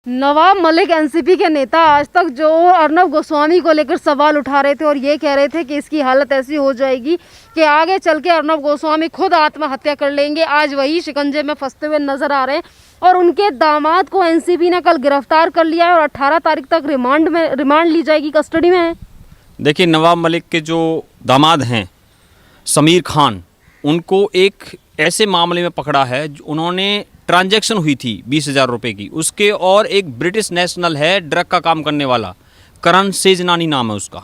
Nawab Malik NCP के नेता आज तक जो अर्नब गोस्वामी को लेकर सवाल उठा रहे थे और ये कह रहे थे कि इसकी हालत ऐसी हो जाएगी कि आगे चल के अर्नब गोस्वामी खुद आत्महत्या कर लेंगे, आज वही शिकंजे में फंसते हुए नजर आ रहे हैं। और उनके दामाद को एनसीबी ने कल गिरफ्तार कर लिया है और 18 तारीख तक रिमांड ली जाएगी, कस्टडी में है। देखिए, नवाब मलिक के जो दामाद हैं समीर खान, उनको एक ऐसे मामले में पकड़ा है, उन्होंने ट्रांजैक्शन हुई थी 20,000 रुपये की उसके, और एक ब्रिटिश नेशनल है ड्रग का काम करने वाला, करण सेजनानी नाम है उसका,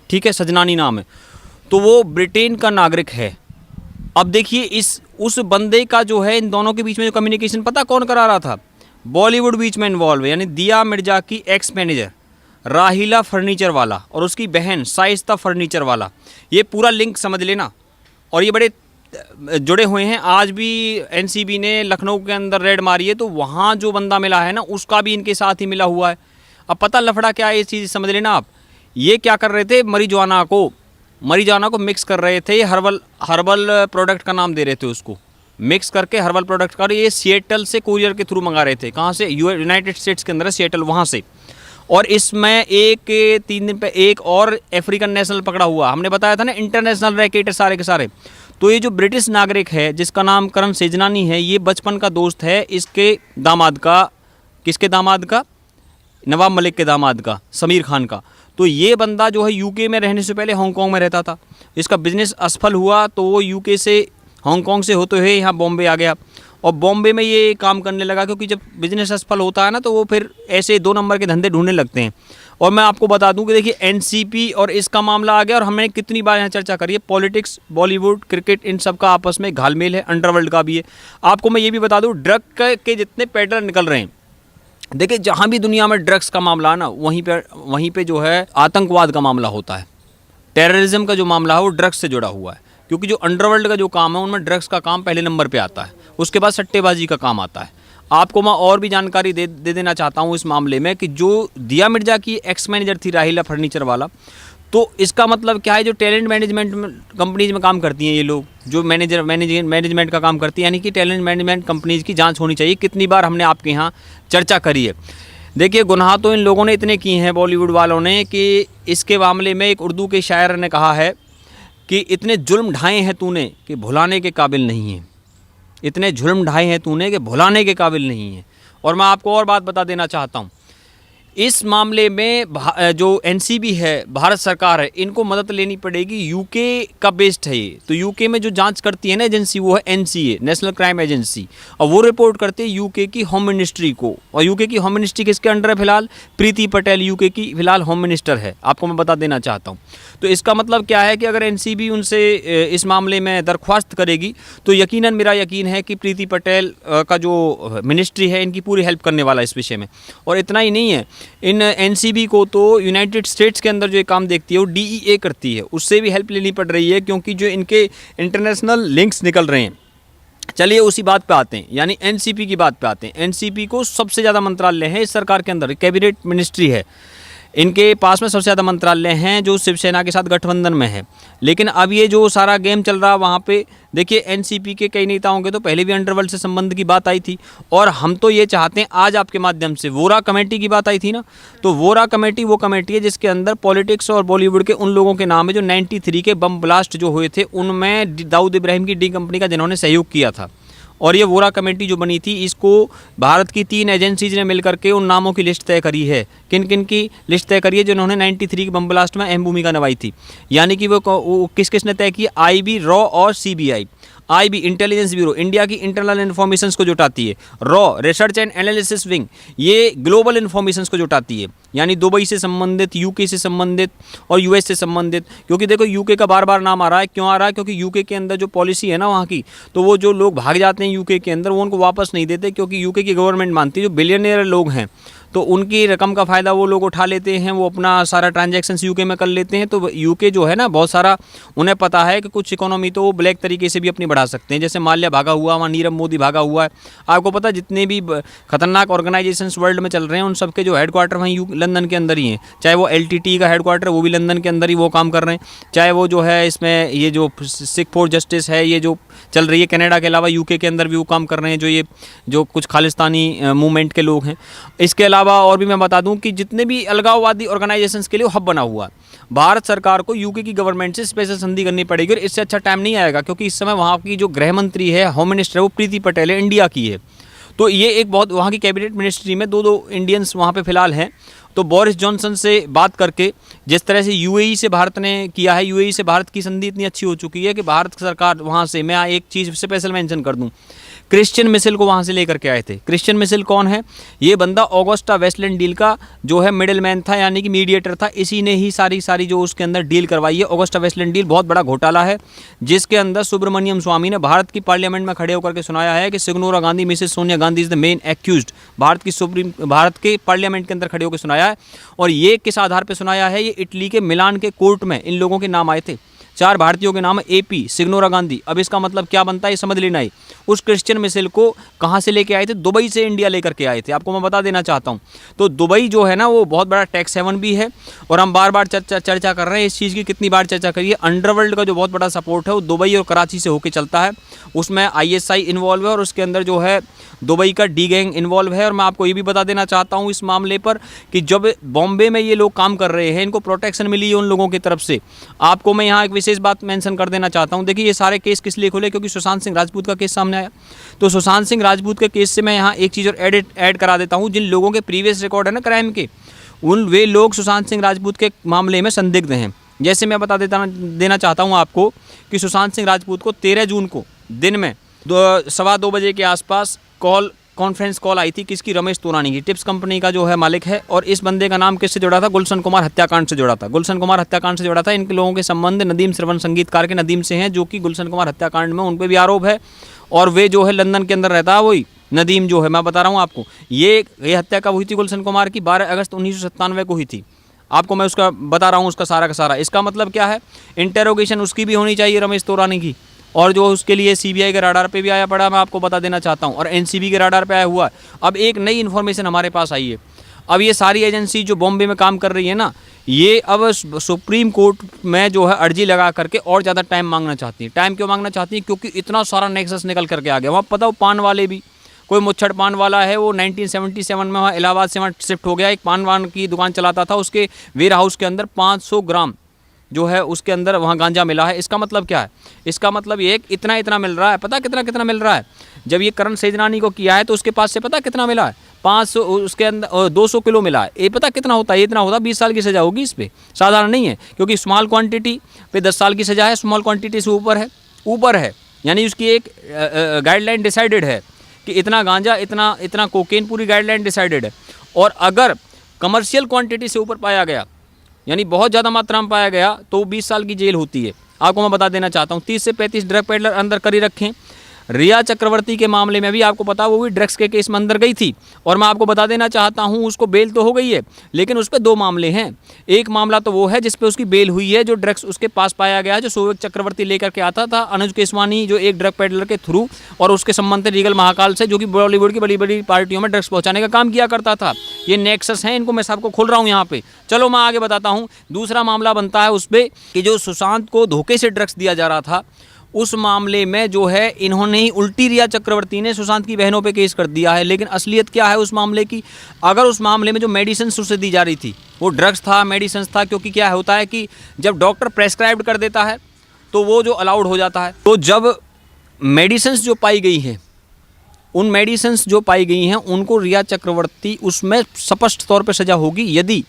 ठीक है, सजनानी नाम है, तो वो ब्रिटेन का नागरिक है। अब देखिए उस बंदे का जो है इन दोनों के बीच में जो कम्युनिकेशन, पता कौन करा रहा था? बॉलीवुड बीच में इन्वॉल्व है, यानी दिया मिर्जा की एक्स मैनेजर राहिला फर्नीचर वाला और उसकी बहन शाइस्ता फर्नीचर वाला, ये पूरा लिंक समझ लेना। और ये बड़े जुड़े हुए हैं। आज भी एनसीबी ने लखनऊ के अंदर रेड मारी है, तो वहाँ जो बंदा मिला है ना, उसका भी इनके साथ ही मिला हुआ है। अब पता लफड़ा क्या है, ये चीज़ समझ लेना आप। ये क्या कर रहे थे, मरीजुआना को मिक्स कर रहे थे, हर्बल प्रोडक्ट का नाम दे रहे थे उसको, मिक्स करके हर्बल प्रोडक्ट का। ये सिएटल से कुरियर के थ्रू मंगा रहे थे। कहाँ से? यूनाइटेड स्टेट्स के अंदर है सिएटल, वहाँ से। और इसमें 3 दिन पे एक और अफ्रीकन नेशनल पकड़ा हुआ। हमने बताया था ना, इंटरनेशनल रैकेट है सारे के सारे। तो ये जो ब्रिटिश नागरिक है जिसका नाम करण सेजनानी है, ये बचपन का दोस्त है इसके दामाद का। किसके दामाद का? नवाब मलिक के दामाद का, समीर खान का। तो ये बंदा जो है यूके में रहने से पहले हांगकांग में रहता था। इसका बिजनेस असफल हुआ तो वो यूके से, हांगकांग से होते हुए यहाँ बॉम्बे आ गया, और बॉम्बे में ये काम करने लगा, क्योंकि जब बिजनेस असफल होता है ना, तो वो फिर ऐसे 2 नंबर के धंधे ढूंढने लगते हैं। और मैं आपको बता दूं कि देखिए, एनसीपी और इसका मामला आ गया, और हमने कितनी बार यहाँ चर्चा करी है, पॉलिटिक्स, बॉलीवुड, क्रिकेट, इन सब का आपस में घालमेल है, अंडरवर्ल्ड का भी है। आपको मैं ये भी बता दूं, ड्रग के जितने पैटर्न निकल रहे हैं, देखिए जहाँ भी दुनिया में ड्रग्स का मामला है ना, वहीं पे जो है आतंकवाद का मामला होता है, टेररिज्म का जो मामला है वो ड्रग्स से जुड़ा हुआ है। क्योंकि जो अंडरवर्ल्ड का जो काम है उनमें ड्रग्स का काम पहले नंबर पे आता है, उसके बाद सट्टेबाजी का काम आता है। आपको मैं और भी जानकारी दे देना चाहता हूँ इस मामले में, कि जो दिया मिर्जा की एक्स मैनेजर थी राहिला फर्नीचर वाला, तो इसका मतलब क्या है, जो टैलेंट मैनेजमेंट कंपनीज में काम करती हैं ये लोग, जो मैनेजमेंट का काम करती है, यानी कि टैलेंट मैनेजमेंट कंपनीज की जांच होनी चाहिए। कितनी बार हमने आपके यहाँ चर्चा करी है। देखिए, गुनाह तो इन लोगों ने इतने किए हैं बॉलीवुड वालों ने, कि इसके मामले में एक उर्दू के शायर ने कहा है कि इतने जुल्म ढाए हैं तूने कि भुलाने के काबिल नहीं है। इतने जुल्म ढाए हैं तूने कि भुलाने के काबिल नहीं है। और मैं आपको और बात बता देना चाहता हूँ, इस मामले में जो एनसीबी है, भारत सरकार है, इनको मदद लेनी पड़ेगी। यूके का बेस्ड है ये, तो यूके में जो जांच करती है ना एजेंसी, वो है एनसीए, नेशनल क्राइम एजेंसी, और वो रिपोर्ट करती है यूके की होम मिनिस्ट्री को। और यूके की होम मिनिस्ट्री किसके अंडर है फिलहाल? प्रीति पटेल यूके की फिलहाल होम मिनिस्टर है, आपको मैं बता देना चाहता हूँ। तो इसका मतलब क्या है कि अगर एनसीबी उनसे इस मामले में दरख्वास्त करेगी, तो यकीनन मेरा यकीन है कि प्रीति पटेल का जो मिनिस्ट्री है, इनकी पूरी हेल्प करने वाला इस विषय में। और इतना ही नहीं है, इन एनसीबी को तो यूनाइटेड स्टेट्स के अंदर जो ये काम देखती है वो डीईए करती है, उससे भी हेल्प लेनी पड़ रही है, क्योंकि जो इनके इंटरनेशनल लिंक्स निकल रहे हैं। चलिए उसी बात पे आते हैं, यानी एनसीपी की बात पे आते हैं। एनसीपी को सबसे ज़्यादा मंत्रालय है इस सरकार के अंदर, कैबिनेट मिनिस्ट्री है, इनके पास में सबसे ज़्यादा मंत्रालय हैं, जो शिवसेना के साथ गठबंधन में है। लेकिन अब ये जो सारा गेम चल रहा है वहाँ पे, देखिए एनसीपी के कई नेताओं के तो पहले भी अंडरवर्ल्ड से संबंध की बात आई थी, और हम तो ये चाहते हैं, आज आपके माध्यम से वोरा कमेटी की बात आई थी ना, तो वोरा कमेटी वो कमेटी है जिसके अंदर पॉलिटिक्स और बॉलीवुड के उन लोगों के नाम है जो 93 के बम ब्लास्ट जो हुए थे उनमें दाऊद इब्राहिम की डी कंपनी का जिन्होंने सहयोग किया था। और ये वोरा कमेटी जो बनी थी, इसको भारत की 3 एजेंसीज ने मिलकर के उन नामों की लिस्ट तय करी है। किन किन की लिस्ट तय करी है? जिन्होंने 93 के बम ब्लास्ट में अहम भूमिका निभाई थी। यानी कि वो किस किसने तय की? आईबी, रॉ और CBI. IB intelligence bureau, India की इंटरनल इन्फॉर्मेशंस को जुटाती है। Raw research and analysis wing, ये ग्लोबल इन्फॉर्मेशंस को जुटाती है, यानी दुबई से संबंधित, यूके से संबंधित और यूएस से संबंधित। क्योंकि देखो यूके का बार बार नाम आ रहा है, क्यों आ रहा है? क्योंकि यूके के अंदर जो पॉलिसी है ना वहाँ की, तो वो जो लोग भाग जाते हैं यूके के अंदर, वो उनको वापस नहीं देते, क्योंकि यूके की गवर्नमेंट मानती है जो बिलियनियर लोग हैं तो उनकी रकम का फ़ायदा वो लोग उठा लेते हैं, वो अपना सारा ट्रांजैक्शन यूके में कर लेते हैं। तो यूके जो है ना, बहुत सारा उन्हें पता है कि कुछ इकोनॉमी तो वो ब्लैक तरीके से भी अपनी बढ़ा सकते हैं। जैसे माल्या भागा हुआ, वहाँ नीरव मोदी भागा हुआ है। आपको पता है जितने भी खतरनाक ऑर्गेनाइजेशंस वर्ल्ड में चल रहे हैं उन सब के जो हेडक्वार्टर वहीं लंदन के अंदर ही हैं। चाहे वो LTT का हेडक्वार्टर, वो भी लंदन के अंदर ही वो काम कर रहे हैं। चाहे वो जो है इसमें ये जो सिख फॉर जस्टिस है, ये जो चल रही है। कनाडा के अलावा यूके के अंदर भी वो काम कर रहे हैं, जो कुछ खालिस्तानी मूवमेंट के लोग हैं। इसके अलावा और भी मैं बता दूं कि जितने भी अलगाववादी ऑर्गेनाइजेशंस के लिए हब बना हुआ है। भारत सरकार को यूके की गवर्नमेंट से स्पेशल संधि करनी पड़ेगी और इससे अच्छा टाइम नहीं आएगा, क्योंकि इस समय वहाँ की जो गृह मंत्री है, होम मिनिस्टर है, वो प्रीति पटेल है, इंडिया की है। तो ये एक बहुत, वहाँ की कैबिनेट मिनिस्ट्री में दो इंडियंस वहाँ पे फिलहाल हैं। तो बोरिस जॉनसन से बात करके, जिस तरह से यूएई से भारत ने किया है, यूएई से भारत की संधि इतनी अच्छी हो चुकी है कि भारत सरकार वहाँ से, मैं एक चीज़ स्पेशल मेंशन कर दूँ, क्रिश्चियन मिसिल को वहाँ से लेकर के आए थे। क्रिश्चियन मिसिल कौन है? ये बंदा ऑगस्टा वेस्टलैंड डील का जो है मिडिलमैन था, यानी कि मीडिएटर था। इसी ने ही सारी जो उसके अंदर डील करवाई है। ऑगस्टा वेस्टलैंड डील बहुत बड़ा घोटाला है, जिसके अंदर सुब्रमण्यम स्वामी ने भारत की पार्लियामेंट में खड़े होकर के सुनाया है कि सिग्नोरा Gandhi, Mrs Sonia Gandhi is the main accused. Bharat के पार्लियामेंट के अंदर खड़े होकर सुनाया है। और ये किस आधार पर सुनाया है? ये इटली के मिलान के कोर्ट में इन लोगों के नाम आए थे। 4 भारतीयों के नाम एपी, सिग्नोरा गांधी। अब इसका मतलब क्या बनता है ये समझ लेना ही। उस क्रिश्चियन मिसिल को कहाँ से लेके आए थे? दुबई से इंडिया लेकर के आए थे। आपको मैं बता देना चाहता हूँ। तो दुबई जो है ना, वो बहुत बड़ा टैक्स हेवन भी है। और हम बार बार चर्चा कर रहे हैं इस चीज़ की, कितनी बार चर्चा करिए। अंडरवर्ल्ड का जो बहुत बड़ा सपोर्ट है वो दुबई और कराची से होकर चलता है। उसमें ISI इन्वॉल्व है और उसके अंदर जो है दुबई का डी गैंग इन्वॉल्व है। और मैं आपको ये भी बता देना चाहता हूँ इस मामले पर कि जब बॉम्बे में ये लोग काम कर रहे हैं, इनको प्रोटेक्शन मिली है उन लोगों की तरफ से। आपको मैं यहाँ एक विशेष बात मेंशन कर देना चाहता हूँ। देखिए, ये सारे केस किस लिए खुले? क्योंकि सुशांत सिंह राजपूत का केस सामने आया। तो सुशांत सिंह राजपूत के केस से मैं यहाँ एक चीज़ और ऐड करा देता हूँ। जिन लोगों के प्रीवियस रिकॉर्ड है ना क्राइम के, वे लोग सुशांत सिंह राजपूत के मामले में संदिग्ध हैं। जैसे मैं बता देना चाहता हूँ आपको कि सुशांत सिंह राजपूत को 13 जून को दिन में 2:15 बजे के आसपास कॉन्फ्रेंस कॉल आई थी। किसकी? रमेश तोरानी की। टिप्स कंपनी का जो है मालिक है। और इस बंदे का नाम किससे जुड़ा था? गुलशन कुमार हत्याकांड से जुड़ा था। गुलशन कुमार हत्याकांड से जुड़ा था। इन लोगों के संबंध नदीम श्रवण संगीतकार के नदीम से हैं, जो कि गुलशन कुमार हत्याकांड में उन पर भी आरोप है। और वे जो है लंदन के अंदर रहता है, वही नदीम जो है, मैं बता रहा हूँ आपको। ये हत्या कब हुई थी गुलशन कुमार की? 12 अगस्त 1997 को हुई थी। आपको मैं उसका बता रहा हूँ, उसका सारा का सारा। इसका मतलब क्या है? इंटेरोगेशन उसकी भी होनी चाहिए, रमेश तोरानी की। और जो उसके लिए CBI के राडार पे भी आया पड़ा, मैं आपको बता देना चाहता हूँ। और NCB के राडार पे आया हुआ है। अब एक नई इन्फॉर्मेशन हमारे पास आई है। अब ये सारी एजेंसी जो बॉम्बे में काम कर रही है ना, ये अब सुप्रीम कोर्ट में जो है अर्जी लगा करके और ज़्यादा टाइम मांगना चाहती है। टाइम क्यों मांगना चाहती है? क्योंकि इतना सारा नेक्सस निकल करके आ गया। वहाँ पता हो, पान वाले भी, कोई मुच्छड़ पान वाला है, वो 1977 में वहाँ इलाहाबाद से वहाँ शिफ्ट हो गया। एक पान की दुकान चलाता था। उसके वेयर हाउस के अंदर 500 ग्राम जो है उसके अंदर वहाँ गांजा मिला है। इसका मतलब क्या है? इसका मतलब ये इतना मिल रहा है। पता कितना मिल रहा है? जब ये करण सेजनानी को किया है तो उसके पास से पता कितना मिला है? 500, उसके अंदर 200 किलो मिला है। ये पता कितना होता है? ये इतना होता है 20 साल की सज़ा होगी इस पर। साधारण नहीं है, क्योंकि स्मॉल क्वांटिटी पे 10 साल की सज़ा है। स्मॉल क्वांटिटी से ऊपर है, यानी उसकी एक गाइडलाइन डिसाइडेड है कि इतना गांजा, इतना कोकेन, पूरी गाइडलाइन डिसाइडेड है। और अगर कमर्शियल क्वांटिटी से ऊपर पाया गया, यानी बहुत ज़्यादा मात्रा में पाया गया, तो 20 साल की जेल होती है। आपको मैं बता देना चाहता हूँ। 30 से 35 ड्रग पेडलर अंदर कर ही रखें। रिया चक्रवर्ती के मामले में भी आपको पता, वो भी ड्रग्स के केस में अंदर गई थी। और मैं आपको बता देना चाहता हूँ, उसको बेल तो हो गई है, लेकिन उस पर 2 मामले हैं। एक मामला तो वो है जिस पे उसकी बेल हुई है, जो ड्रग्स उसके पास पाया गया है, जो सोविक चक्रवर्ती लेकर के आता था, अनुज केसवानी, जो एक ड्रग पेडलर के थ्रू, और उसके संबंध रीगल महाकाल से, जो कि बॉलीवुड की बड़ी बड़ी पार्टियों में ड्रग्स पहुँचाने का काम किया करता था। ये नेक्सस हैं, इनको मैं सबको खोल रहा हूँ यहाँ पे। चलो मैं आगे बताता हूँ। दूसरा मामला बनता है उस पर कि जो सुशांत को धोखे से ड्रग्स दिया जा रहा था, उस मामले में जो है इन्होंने ही उल्टी रिया चक्रवर्ती ने सुशांत की बहनों पे केस कर दिया है। लेकिन असलियत क्या है उस मामले की? अगर उस मामले में जो मेडिसिन उसे दी जा रही थी वो ड्रग्स था, मेडिसिन था। क्योंकि क्या होता है कि जब डॉक्टर प्रेस्क्राइब कर देता है तो वो जो अलाउड हो जाता है। तो जब मेडिसिन जो पाई गई है, उन मेडिसिन जो पाई गई हैं, उनको रिया चक्रवर्ती, उसमें स्पष्ट तौर पर सजा होगी यदि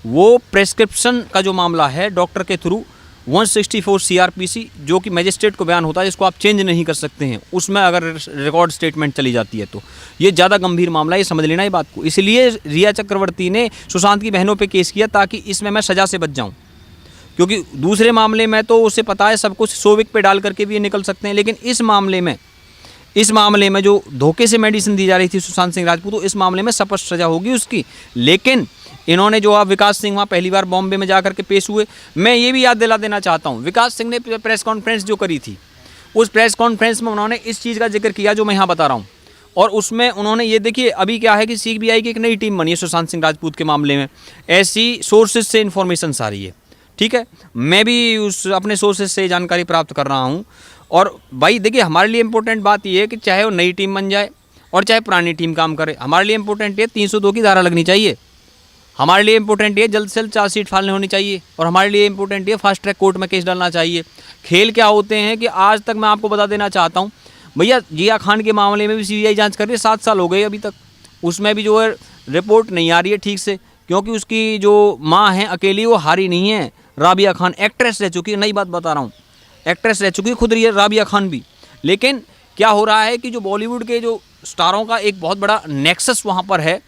वो प्रेस्क्रिप्शन का जो मामला है डॉक्टर के थ्रू 164 CRPC, जो कि मजिस्ट्रेट को बयान होता है, जिसको आप चेंज नहीं कर सकते हैं, उसमें अगर रिकॉर्ड स्टेटमेंट चली जाती है तो ये ज़्यादा गंभीर मामला है। ये समझ लेना ये बात को। इसलिए रिया चक्रवर्ती ने सुशांत की बहनों पे केस किया ताकि इसमें मैं सज़ा से बच जाऊं। क्योंकि दूसरे मामले में तो उसे पता है सब कुछ, सोविक पे डाल करके भी ये निकल सकते हैं। लेकिन इस मामले में जो धोखे से मेडिसिन दी जा रही थी सुशांत सिंह राजपूत, तो इस मामले में स्पष्ट सज़ा होगी उसकी। लेकिन इन्होंने जो आप विकास सिंह वहाँ पहली बार बॉम्बे में जाकर के पेश हुए, मैं ये भी याद दिला देना चाहता हूँ, विकास सिंह ने प्रेस कॉन्फ्रेंस जो करी थी, उस प्रेस कॉन्फ्रेंस में उन्होंने इस चीज़ का जिक्र किया जो मैं यहाँ बता रहा हूँ। और उसमें उन्होंने ये, देखिए अभी क्या है कि CBI की एक नई टीम बनी है सुशांत सिंह राजपूत के मामले में। ऐसी सोर्सेज से इन्फॉर्मेशन आ रही है, ठीक है। मैं भी अपने सोर्सेज से जानकारी प्राप्त कर रहा हूँ। और भाई देखिए, हमारे लिए इम्पोर्टेंट बात ये है कि चाहे वो नई टीम बन जाए और चाहे पुरानी टीम काम करे, हमारे लिए इम्पोर्टेंट ये 302 की धारा लगनी चाहिए। हमारे लिए इम्पोर्टेंट ये जल्द से जल्द चार्जशीट फाइल होनी चाहिए, और हमारे लिए इम्पोर्टेंट ये फास्ट ट्रैक कोर्ट में केस डालना चाहिए। खेल क्या होते हैं कि आज तक मैं आपको बता देना चाहता हूँ भैया, जिया खान के मामले में भी सीबीआई जांच कर रही है, 7 साल हो गए अभी तक, उसमें भी जो है रिपोर्ट नहीं आ रही है ठीक से, क्योंकि उसकी जो माँ है अकेली वो हारी नहीं है। राबिया खान एक्ट्रेस रह चुकी है, नई बात बता रहा हूँ, एक्ट्रेस रह चुकी है खुद रही है राबिया खान भी। लेकिन क्या हो रहा है कि जो बॉलीवुड के जो स्टारों का एक बहुत बड़ा नेक्सस वहाँ पर है,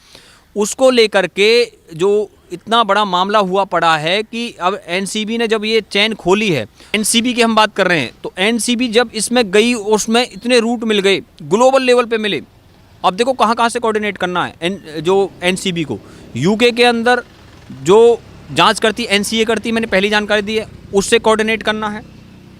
उसको लेकर के जो इतना बड़ा मामला हुआ पड़ा है कि अब एनसीबी ने जब ये चैन खोली है, एनसीबी की हम बात कर रहे हैं, तो एनसीबी जब इसमें गई उसमें इतने रूट मिल गए, ग्लोबल लेवल पे मिले। अब देखो कहाँ कहाँ से कोऑर्डिनेट करना है जो एनसीबी को, यूके के अंदर जो जांच करती एनसीए करती, मैंने पहली जानकारी दी है, उससे कोऑर्डिनेट करना है,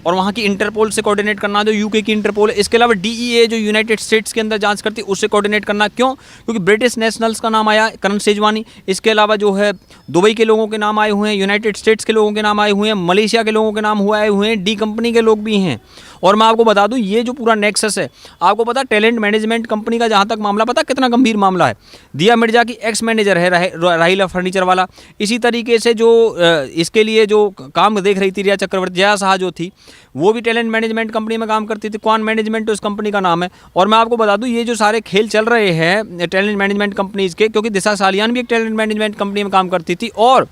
और वहाँ की इंटरपोल से कोऑर्डिनेट करना है जो यूके की इंटरपोल है। इसके अलावा डीईए जो यूनाइटेड स्टेट्स के अंदर जांच करती है उससे कोऑर्डिनेट करना। क्यों? क्योंकि ब्रिटिश नेशनल्स का नाम आया, करण सेजवानी, इसके अलावा जो है दुबई के लोगों के नाम आए हुए हैं, यूनाइटेड स्टेट्स के लोगों के नाम आए हुए हैं, मलेशिया के लोगों के नाम आए हुए हैं, डी कंपनी के लोग भी हैं। और मैं आपको बता दूं ये जो पूरा नेक्सस है, आपको पता टैलेंट मैनेजमेंट कंपनी का जहाँ तक मामला, पता कितना गंभीर मामला है। दिया मिर्जा की एक्स मैनेजर है राहिला फर्नीचर वाला। इसी तरीके से जो इसके लिए जो काम देख रही थी रिया चक्रवर्ती, जया शाह जो थी, वो भी टैलेंट मैनेजमेंट कंपनी में काम करती थी, क्वान मैनेजमेंट उस कंपनी का नाम है। और मैं आपको बता दूं ये जो सारे खेल चल रहे हैं टैलेंट मैनेजमेंट कंपनीज के, क्योंकि दिशा सालियान भी एक टैलेंट मैनेजमेंट कंपनी में काम करती थी, और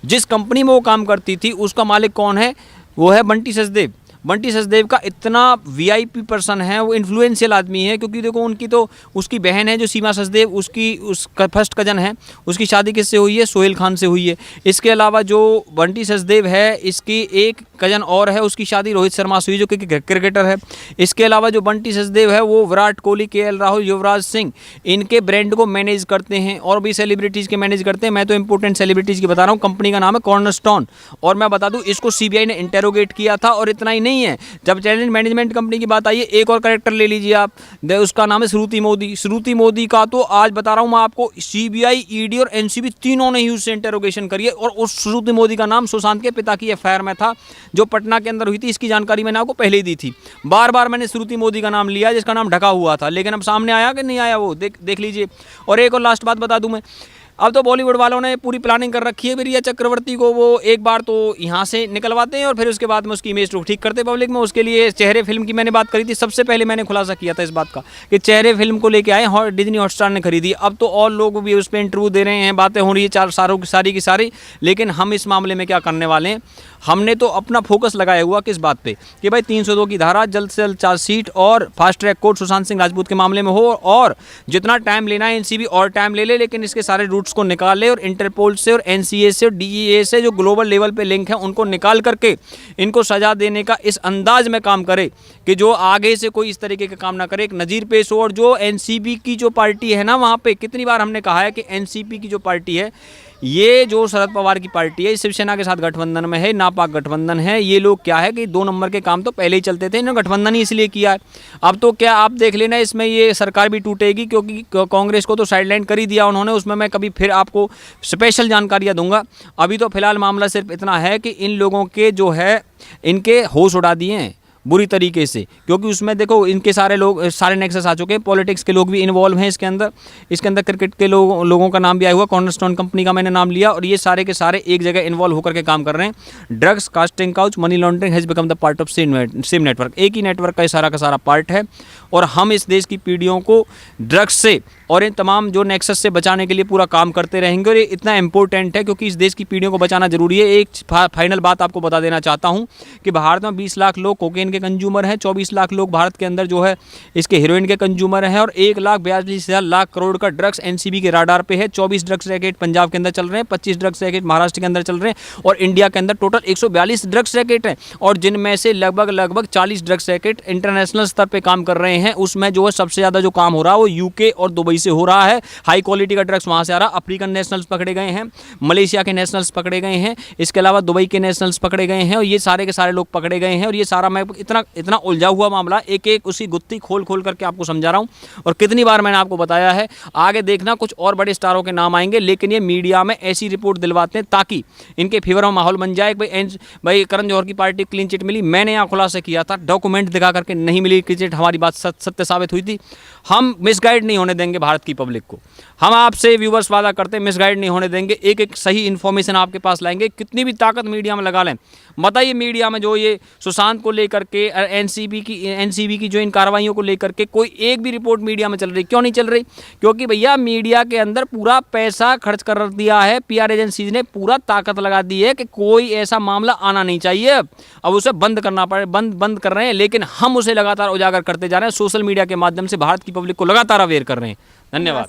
जिस कंपनी में वो काम करती थी उसका मालिक कौन है? वो है बंटी सचदेव। बंटी सचदेव का इतना वीआईपी पर्सन है, वो इन्फ्लुएंशियल आदमी है, क्योंकि देखो उनकी तो उसकी बहन है जो सीमा सचदेव, उसका फर्स्ट कजन है, उसकी शादी किससे हुई है? सोहेल खान से हुई है। इसके अलावा जो बंटी सचदेव है, इसकी एक कजन और है, उसकी शादी रोहित शर्मा से हुई जो कि क्रिकेटर है। इसके अलावा जो बंटी सचदेव है वो विराट कोहली, केएल राहुल, युवराज सिंह, इनके ब्रांड को मैनेज करते हैं, और भी सेलिब्रिटीज़ के मैनेज करते हैं। मैं तो इंपॉर्टेंट सेलिब्रिटीज़ की बता रहा हूँ। कंपनी का नाम है कॉर्नरस्टोन। और मैं बता दूँ इसको सीबीआई ने इंटेरोगेट किया था, और इतना ही नहीं है, जब टैलेंट मैनेजमेंट कंपनी की बात आई है, एक और कैरेक्टर ले लीजिए आप, उसका नाम है श्रुति मोदी। श्रुति मोदी का तो आज बता रहा हूँ मैं आपको, सीबीआई, ईडी और एनसीबी तीनों ने ही उससे इंटेरोगेशन करी है, और उस श्रुति मोदी का नाम सुशांत के पिता की एफआईआर में था जो पटना के अंदर हुई थी। इसकी जानकारी मैंने आपको पहले ही दी थी। बार बार मैंने श्रुति मोदी का नाम लिया जिसका नाम ढका हुआ था, लेकिन अब सामने आया कि नहीं आया वो देख लीजिए। और एक और लास्ट बात बता दूं मैं, अब तो बॉलीवुड वालों ने पूरी प्लानिंग कर रखी है रिया चक्रवर्ती को, वो एक बार तो यहाँ से निकलवाते हैं और फिर उसके बाद में उसकी इमेज को ठीक करते हैं पब्लिक में। उसके लिए चेहरे फिल्म की मैंने बात करी थी, सबसे पहले मैंने खुलासा किया था इस बात का कि चेहरे फिल्म को लेके आए, डिज्नी हॉटस्टार ने खरीदी। अब तो और लोग भी उस पर इंटरव्यू दे रहे हैं, बातें हो रही है सारी की सारी। लेकिन हम इस मामले में क्या करने वाले हैं, हमने तो अपना फोकस लगाया हुआ किस बात पे कि भाई 302 की धारा जल्द से जल्द चार्जशीट और fast track court Sushant Singh Rajput के मामले में हो, और जितना टाइम लेना है एनसीबी और टाइम ले ले, लेकिन इसके सारे रूट्स को निकाल ले, और इंटरपोल से और एनसीए से और डीईए से जो ग्लोबल लेवल पे लिंक है उनको निकाल करके इनको सजा देने का इस अंदाज में काम करे कि जो आगे से कोई इस तरीके का काम ना करे, एक नज़ीर पेश हो। और जो एनसीबी की जो पार्टी है ना, वहाँ पे कितनी बार हमने कहा है कि एनसीपी की जो पार्टी है, ये जो शरद पवार की पार्टी है, शिवसेना के साथ गठबंधन में है, नापाक गठबंधन है। ये लोग क्या है कि 2 नंबर के काम तो पहले ही चलते थे, इन्होंने गठबंधन ही इसलिए किया है। अब तो क्या आप देख लेना, इसमें ये सरकार भी टूटेगी, क्योंकि कांग्रेस को तो साइडलाइन कर ही दिया उन्होंने। उसमें मैं कभी फिर आपको स्पेशल जानकारियाँ दूंगा। अभी तो फिलहाल मामला सिर्फ इतना है कि इन लोगों के जो है इनके होश उड़ा दिए हैं बुरी तरीके से, क्योंकि उसमें देखो इनके सारे लोग, सारे नेक्सस आ चुके हैं, पॉलिटिक्स के लोग भी इन्वॉल्व हैं इसके अंदर क्रिकेट के लोगों का नाम भी आया हुआ, कॉर्नरस्टोन कंपनी का मैंने नाम लिया, और ये सारे के सारे एक जगह इन्वॉल्व होकर के काम कर रहे हैं। Drugs, casting couch, money laundering has become the part of same network. एक ही नेटवर्क का सारा पार्ट है, और हम इस देश की पीढ़ियों को ड्रग्स से और इन तमाम जो नेक्सस से बचाने के लिए पूरा काम करते रहेंगे। और ये इतना इंपॉर्टेंट है क्योंकि इस देश की पीढ़ियों को बचाना जरूरी है। एक फाइनल बात आपको बता देना चाहता हूँ कि भारत में 20 लाख लोग कोकेन के कंज्यूमर हैं, 24 लाख लोग भारत के अंदर जो है इसके हीरोइन के कंज्यूमर हैं, और 1,42,000 लाख करोड़ का ड्रग्स एनसीबी के राडार पे है। 24 ड्रग्स रैकेट पंजाब के अंदर चल रहे हैं, 25 ड्रग्स रैकेट महाराष्ट्र के अंदर चल रहे हैं, और इंडिया के अंदर टोटल 142 ड्रग्स रैकेट हैं, और जिनमें से लगभग 40 ड्रग्स रैकेट इंटरनेशनल स्तर पर काम कर रहे हैं। उसमें जो है सबसे ज़्यादा जो काम हो रहा है वो यूके और दुबई से हो रहा है। हाई क्वालिटी का ड्रग्स वहाँ से आ रहा, अफ्रीकन नेशनल्स पकड़े गए हैं, मलेशिया के नेशनल्स पकड़े गए हैं, इसके अलावा दुबई के नेशनल्स पकड़े गए हैं, और ये सारे के सारे लोग पकड़े गए हैं। और ये सारा मैं इतना इतना उलझा हुआ मामला, एक एक उसी गुत्थी खोल खोल करके आपको समझा रहा हूँ। और कितनी बार मैंने आपको बताया है, आगे देखना कुछ और बड़े स्टारों के नाम आएंगे, लेकिन ये मीडिया में ऐसी रिपोर्ट दिलवाते हैं ताकि इनके फेवर में माहौल बन जाए। भाई करण जौहर की पार्टी क्लीन चिट मिली, मैंने यहाँ खुलासा किया था, डॉक्यूमेंट दिखा करके नहीं मिली क्लीन चिट, हमारी बात सत्य साबित हुई थी। हम मिसगाइड नहीं होने देंगे भारत की पब्लिक को, हम आपसे व्यूवर्स वादा करते हैं मिसगाइड नहीं होने देंगे, एक एक सही इन्फॉर्मेशन आपके पास लाएंगे। कितनी भी ताकत मीडिया में लगा लें, बताइए मीडिया में जो ये सुशांत को लेकर के एनसीबी की जो इन कार्रवाइयों को लेकर के कोई एक भी रिपोर्ट मीडिया में चल रही, क्यों नहीं चल रही? क्योंकि भैया मीडिया के अंदर पूरा पैसा खर्च कर दिया है, पीआर एजेंसीज ने पूरा ताकत लगा दी है कि कोई ऐसा मामला आना नहीं चाहिए। अब उसे बंद करना पड़े, बंद कर रहे हैं, लेकिन हम उसे लगातार उजागर करते जा रहे हैं, सोशल मीडिया के माध्यम से भारत की पब्लिक को लगातार अवेयर कर रहे हैं। धन्यवाद।